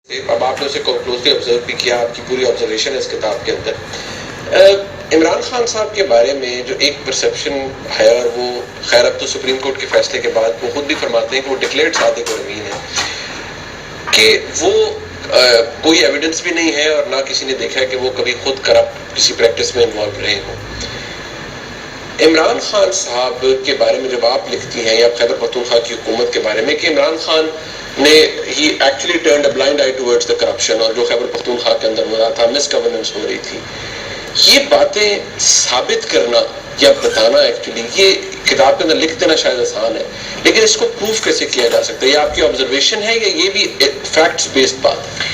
اب آپ نے اسے کلوزلی آبزرو بھی کیا، آپ کی پوری آبزرویشن ہے اس کتاب کے اندر. عمران خان صاحب کے بارے میں جو ایک پرسیپشن ہے، اور وہ خیر اب تو سپریم کورٹ کے فیصلے کے بعد وہ خود بھی فرماتے ہیں کہ وہ ڈکلیئرڈ صادق اور امین ہے، کہ وہ کوئی ایویڈنس بھی نہیں ہے اور نہ کسی نے دیکھا ہے کہ وہ کبھی خود کرپٹ کسی پریکٹس میں انوالو رہے ہوں. عمران خان صاحب کے بارے میں جب آپ لکھتی ہیں یا خیبر پختونخوا کی حکومت کے بارے میں کہ عمران خان نے ہی actually turned a blind eye towards the corruption, اور جو خیبر پختونخوا کے اندر ہو رہا تھا، مس گورننس ہو رہی تھی، یہ باتیں ثابت کرنا یا بتانا ایکچولی یہ کتاب کے اندر لکھ دینا شاید آسان ہے، لیکن اس کو پروف کیسے کیا جا سکتا ہے؟ یہ آپ کی آبزرویشن ہے یا یہ بھی فیکٹس بیسڈ بات ہے؟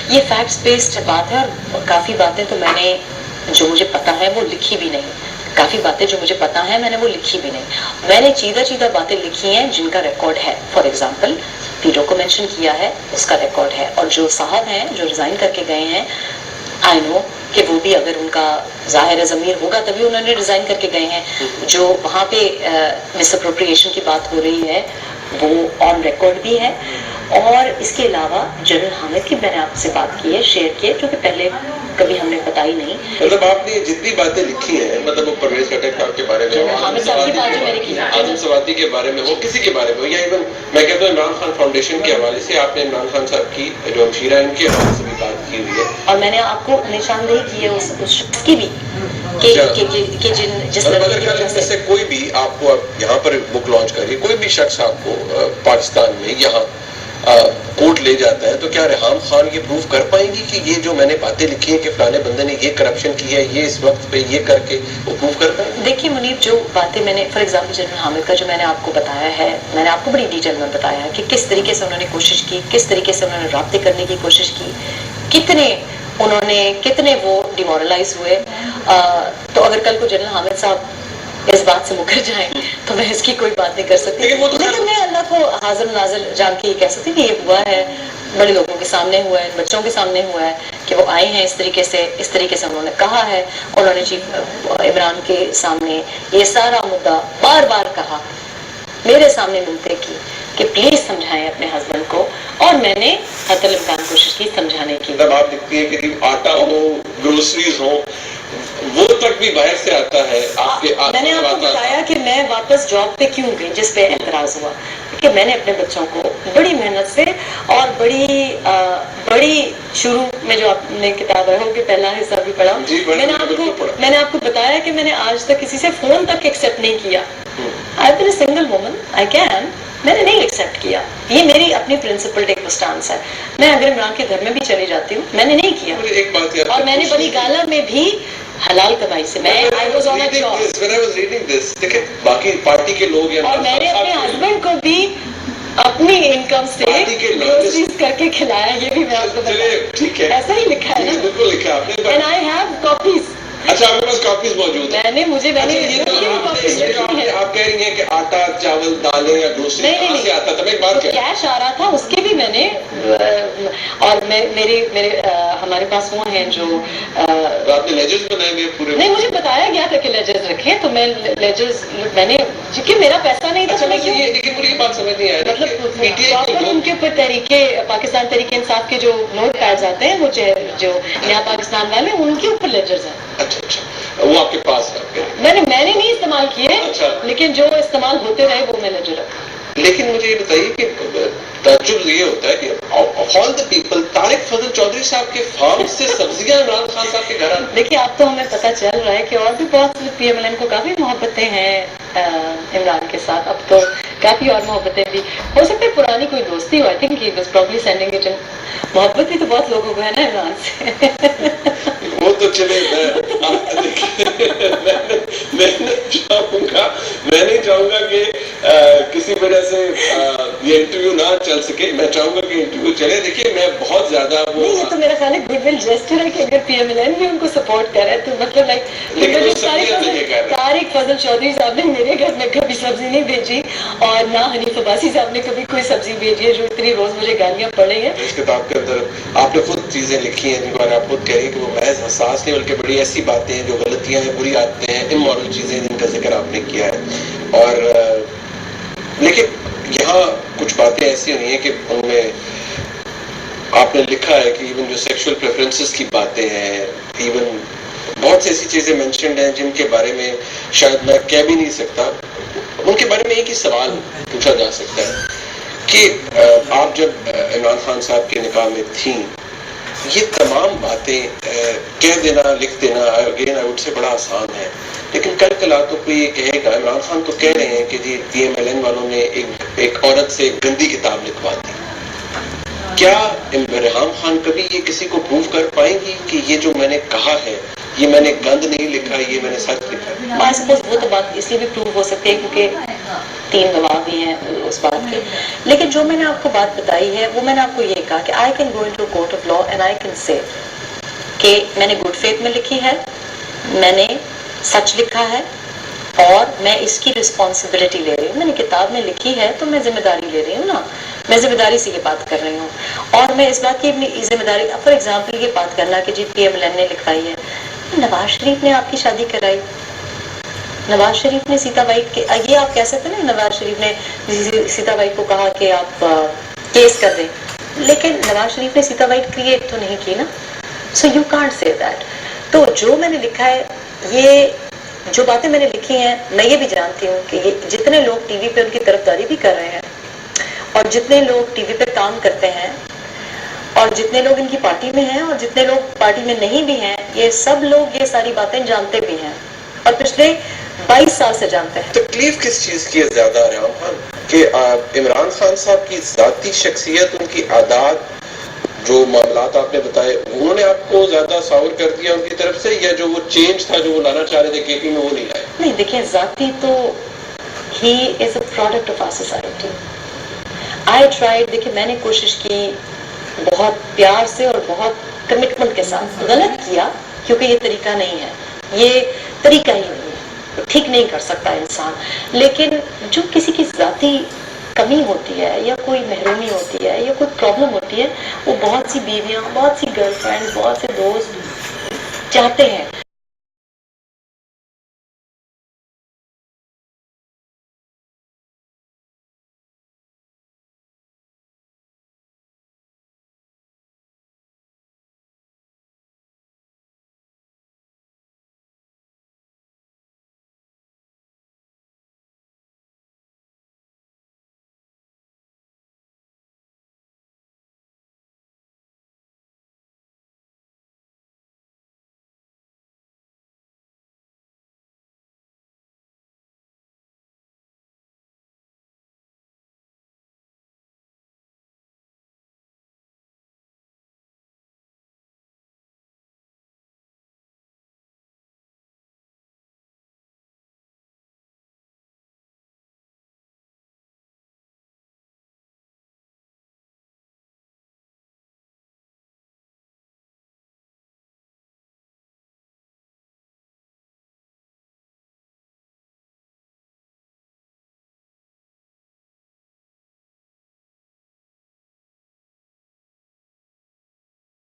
یہ فیکٹس بیسڈ بات ہے، اور کافی باتیں تو میں نے جو مجھے پتا ہے وہ لکھی بھی نہیں. کافی باتیں جو مجھے پتا ہے میں نے وہ لکھی بھی نہیں. میں نے چیدہ باتیں لکھی ہیں جن کا ریکارڈ ہے. فار ایگزامپل پیڈو کو مینشن کیا ہے، اس کا ریکارڈ ہے. اور جو صاحب ہیں جو ریزائن کر کے گئے ہیں، آئی نو کہ وہ بھی اگر ان کا ظاہر ضمیر ہوگا تبھی انہوں نے ریزائن کر کے گئے ہیں. جو وہاں پہ مس اپروپریشن کی بات ہو رہی ہے وہ آن ریکارڈ بھی ہے. اور اس کے علاوہ جنرل حامد کی میں نے آپ سے بات کی ہے، شیئر کی ہے، جو کہ پہلے کبھی ہم نے بتائی نہیں. مطلب آپ نے جتنی باتیں لکھی ہیں، مطلب وہ پرویز خٹک صاحب کے بارے میں، اعظم سوادی کے بارے میں، وہ کسی کے بارے میں، یا ایون میں کہتا ہوں عمران خان فاؤنڈیشن کے حوالے سے آپ نے عمران خان صاحب کی جو ہمشیرہ ان کے حوالے سے بھی بات کی ہوئی ہے. اور میں نے آپ کو نشاندہی کی ہے اس شخص کی بھی کہ جس اگر میں سے کوئی بھی آپ کو اب یہاں پر بک لانچ کریے، کوئی بھی شخص آپ کو پاکستان میں یہاں کورٹ لے جاتا ہے، تو کیا ریحام خان یہ پروف کر پائیں گی کہ یہ جو میں نے باتیں لکھی ہیں کہ فلانے بندے نے یہ کرپشن کی ہے، یہ اس وقت پہ یہ کر کے وہ پروف کر پائیں گے؟ دیکھیے منیب، جو باتیں میں نے فار ایگزامپل جنرل حامد کا جو میں نے آپ کو بتایا ہے، میں نے آپ کو بڑی ڈیٹیل میں بتایا ہے کہ کس طریقے سے انہوں نے کوشش کی، کس طریقے سے انہوں نے رابطے کرنے کی کوشش کی، کتنے وہ ڈیمورلائز ہوئے. تو اگر کل کو جنرل حامد صاحب اس بات سے مکر جائیں تو میں اس کی کوئی بات نہیں کر سکتی. لیکن میں اللہ کو حاضر ناظر جان کے یہ کہہ سکتی کہ یہ ہوا ہے، بڑے لوگوں کے سامنے ہوا ہے، بچوں کے سامنے ہوا ہے کہ وہ آئے ہیں اس طریقے سے انہوں نے کہا ہے. انہوں نے چیف عمران کے سامنے یہ سارا مدعا بار بار کہا، میرے سامنے ملتے کی کہ پلیز سمجھائیں اپنے ہسبینڈ کو، اور میں نے حتی الامکان کوشش کی سمجھانے کی. جب آپ لکھتی ہیں کہ آٹا ہو، گروسریز ہو، وہ تک بھی باہر سے آتا ہے آپ کے. میں نے آپ کو بتایا کہ میں واپس جاب پہ کیوں گئی، جس پہ اعتراض ہوا کہ میں نے اپنے بچوں کو بڑی محنت سے اور بڑی شروع میں جو آپ نے کتاب ہے کہ پہلا حصہ بھی پڑھا، میں نے آپ کو بتایا کہ میں نے آج تک کسی سے فون تک ایکسیپٹ نہیں کیا. I've been a single woman, I can. میں نے نہیں ایکسیپٹ کیا. یہ میری اپنی پرنسپل ٹیک اسٹانس ہے. میں اگر عمران کے گھر میں بھی چلی جاتی ہوں، میں نے نہیں کیا. اور میں نے بنی گالا میں بھی حلال کمائی سے میں باقی پارٹی کے لوگ، اور میں نے اپنے ہسبینڈ کو بھی اپنی انکم سے گروسریز کر کے کھلایا. یہ بھی میں آپ کو بتایا، ایسا ہی لکھا ہے نا، بالکل لکھا آپ نے. And I have copies. اچھا، آپ کے پاس کاپیز موجود ہیں؟ آپ کہہ رہی ہیں کہ آٹا، چاول، دالیں یا گروسری کہاں سے آتا تھا؟ میں ایک بات کیش آ رہا تھا، اس کے بھی میں نے، اور میرے ہمارے پاس وہ ہیں جو آپ نے لیجرز بنائے ہوئے پورے؟ نہیں، مجھے بتایا گیا تھا کہ لیجرز رکھیں، تو میں لیجرز میں نے، کیونکہ میرا پیسہ نہیں تھا. لیکن مجھے یہ بات سمجھ نہیں آیا، مطلب ان کے اوپر پاکستان تحریک انصاف کے جو نوٹ پیڈز آتے ہیں، وہ جو نیا پاکستان والے ان کے اوپر لیجرز ہیں. اچھا، وہ آپ کے پاس ہے؟ میں نے نہیں استعمال کیے، لیکن جو استعمال ہوتے رہے وہ میں نے جو رکھا. لیکن مجھے یہ بتائیے کہ تعجب یہ ہوتا ہے کہ آل دا پیپل، طارق فضل چودھری صاحب کے فارم سے سبزیاں عمران خان صاحب کے گھر آتی. دیکھیے، اب تو ہمیں پتہ چل رہا ہے کہ اور بھی بہت پی ایم ایل این کو کافی محبتیں ہیں عمران کے ساتھ. اب تو کافی اور محبتیں بھی ہو سکتا ہے، پرانی کوئی دوستی ہو. I think he was probably sending it. محبت بھی تو بہت لوگوں کو ہے نا عمران سے. وہ تو چلے، میں نہیں چاہوں گا کہ کسی وجہ سے یہ انٹرویو نہ چل سکے. میں چاہوں گا کہ انٹرویو چلے. دیکھیے، میں بہت زیادہ یہ تو میرا خیال ہے گڈ ول جسٹر ہے کہ اگر پی ایم ایل این بھی ان کو سپورٹ کر رہا ہے تو مطلب طارق فضل چودھری صاحب نے میرے گھر میں کبھی سبزی نہیں بھیجی، اور نہ حنیف عباسی صاحب نے کبھی کوئی سبزی بھیجی ہے جو اتنی روز مجھے گالیاں پڑی ہیں. اس کتاب کے اندر آپ نے خود چیزیں لکھی ہیں جن پر آپ خود کہہ رہی ہیں کہ وہ محض حساس نہیں، بلکہ بڑی ایسی باتیں ہیں جو غلطیاں ہیں، بری عادتیں ہیں، امورل چیزیں جن کا ذکر آپ نے کیا ہے. اور لیکن یہاں کچھ باتیں ایسی ہوئی ہیں کہ ان میں آپ نے لکھا ہے کہ ایون جو سیکشل پریفرنسز کی باتیں ہیں، ایون بہت سی ایسی چیزیں مینشنڈ ہیں جن کے بارے میں شاید میں کہہ بھی نہیں سکتا، ان کے بارے میں ایک ہی سوال پوچھا جا سکتا ہے کہ آپ جب عمران خان صاحب کے نکاح میں تھیں، یہ تمام باتیں کہہ دینا، لکھ دینا اگین آئی وڈ سے بڑا آسان ہے، لیکن کل کلا تو کوئی یہ کہے گا عمران خان تو کہہ رہے ہیں کہ جی پی ایم ایل این والوں نے ایک عورت سے ایک گندی کتاب لکھوا دی. کیا ریحام خان کبھی یہ کسی کو پروف کر پائیں گی کہ یہ جو میں نے کہا ہے یہ میں نے گند نہیں لکھا، یہ میں نے سچ لکھا ہے؟ آئی سپوز وہ تو بات اس لیے بھی پروو ہو سکتی ہے کیونکہ 3 گواہ بھی ہیں اس بات کے، لیکن جو میں نے آپ کو بات بتائی ہے وہ میں نے آپ کو یہ کہا کہ I can go into court of law and I can say کہ میں نے گڈ فیتھ میں لکھی ہے، میں نے سچ لکھا ہے اور میں اس کی رسپانسبلٹی لے رہی ہوں. میں نے کتاب میں لکھی ہے تو میں ذمہ داری لے رہی ہوں نا، میں ذمہ داری سے یہ بات کر رہی ہوں. اور میں اس بات کی اپنی ذمہ داری، فار ایگزامپل یہ بات کرنا کہ جی پی ایم ایل این نے لکھوائی ہے، نواز شریف نے آپ کی شادی کرائی، نواز شریف نے سیتا وائٹ کے، یہ آپ کہہ سکتے ہیں نا نواز شریف نے سیتا وائٹ کو کہا کہ آپ کیس کر دیں، لیکن نواز شریف نے سیتا وائٹ کریٹ تو نہیں کی نا، so you can't say that. تو جو میں نے لکھا ہے، یہ جو باتیں میں نے لکھی ہیں، میں یہ بھی جانتی ہوں کہ یہ جتنے لوگ ٹی وی پہ ان کی طرفداری بھی کر رہے ہیں اور جتنے لوگ ٹی وی پہ کام کرتے ہیں اور جتنے لوگ ان کی پارٹی میں ہیں اور جتنے لوگ پارٹی میں نہیں بھی ہیں، یہ سب لوگ یہ ساری باتیں جانتے بھی ہیں اور پچھلے 22 سال سے جانتے ہیں. تکلیف کس چیز کی ہے زیادہ ریحام خان، کہ عمران خان صاحب کی ذاتی شخصیت، ان کی عادات، جو معاملات آپ نے بتائے، انہوں نے آپ کو زیادہ ساور کر دیا ان کی طرف سے، یا جو وہ چینج تھا جو وہ لانا چاہ رہے تھے کے پی میں وہ نہیں لائے؟ نہیں دیکھیں، ذاتی تو he is a product of our society. I tried, دیکھیں میں نے کوشش کی بہت پیار سے اور بہت کمٹمنٹ کے ساتھ، غلط کیا کیونکہ یہ طریقہ نہیں ہے، یہ طریقہ ہی نہیں ہے، ٹھیک نہیں کر سکتا انسان. لیکن جو کسی کی ذاتی کمی ہوتی ہے یا کوئی محرومی ہوتی ہے یا کوئی پرابلم ہوتی ہے، وہ بہت سی بیویاں، بہت سی گرل فرینڈ، بہت سے دوست چاہتے ہیں